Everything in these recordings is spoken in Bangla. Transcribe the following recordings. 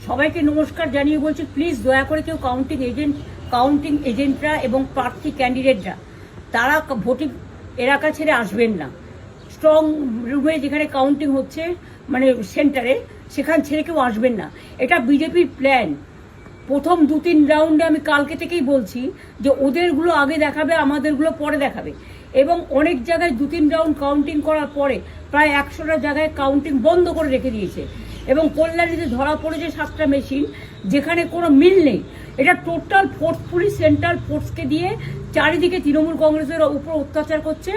সবাইকে নমস্কার জানিয়ে বলছি, প্লিজ দয়া করে কেউ কাউন্টিং এজেন্টরা এবং প্রার্থী ক্যান্ডিডেটরা তারা ভোটিং এলাকা ছেড়ে আসবেন না। স্ট্রং রুমে যেখানে কাউন্টিং হচ্ছে, মানে সেন্টারে, সেখান ছেড়ে কেউ আসবেন না। এটা বিজেপির প্ল্যান। প্রথম 2-3 রাউন্ডে আমি কালকে থেকেই বলছি যে ওদেরগুলো আগে দেখাবে, আমাদেরগুলো পরে দেখাবে। এবং অনেক জায়গায় 2-3 রাউন্ড কাউন্টিং করার পরে প্রায় 100টা জায়গায় কাউন্টিং বন্ধ করে রেখে দিয়েছে। এবং কল্যাণীতে ধরা পড়েছে 7টা মেশিন, যেখানে কোনো মিল নেই। এটা টোটাল ফোর্স, পুলিশ সেন্ট্রাল ফোর্সকে দিয়ে চারিদিকে তৃণমূল কংগ্রেসের উপর অত্যাচার করছে,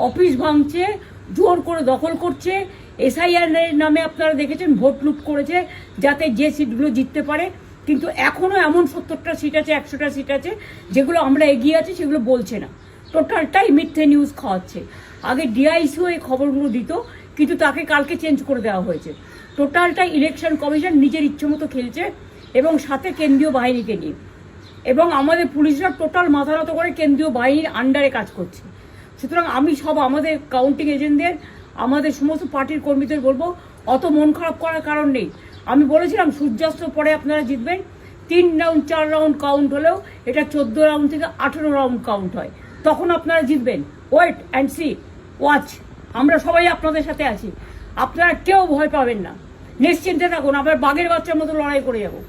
অফিস ভাঙছে, জোর করে দখল করছে। এসআইআর নামে আপনারা দেখেছেন ভোট লুট করেছে যাতে যে সিটগুলো জিততে পারে। কিন্তু এখনও এমন 70টা সিট আছে, 100টা সিট আছে যেগুলো আমরা এগিয়ে আছি, সেগুলো বলছে না। টোটালটাই মিথ্যে নিউজ খাওয়াচ্ছে। আগে ডিআইসিও এই খবরগুলো দিত, কিন্তু তাকে কালকে চেঞ্জ করে দেওয়া হয়েছে। টোটালটাই ইলেকশন কমিশন নিজের ইচ্ছে মতো খেলছে, এবং সাথে কেন্দ্রীয় বাহিনীকে নিয়ে। এবং আমাদের পুলিশরা টোটাল মাথা নত করে কেন্দ্রীয় বাহিনীর আন্ডারে কাজ করছে। সুতরাং আমি আমাদের কাউন্টিং এজেন্টদের, আমাদের সমস্ত পার্টির কর্মীদের বলবো, অত মন খারাপ করার কারণ নেই। আমি বলেছিলাম সূর্যাস্তের পরে আপনারা জিতবেন। 3 রাউন্ড 4 রাউন্ড কাউন্ট হলেও এটা 14 রাউন্ড থেকে 18 রাউন্ড কাউন্ট হয়, তখন আপনারা জিতবেন। Wait and see, watch. আমরা সবাই আপনাদের সাথে আছি, আপনারা কেউ ভয় পাবেন না, নিশ্চিন্তে থাকুন। আমরা বাঘের বাচ্চার মতো লড়াই করে যাবো।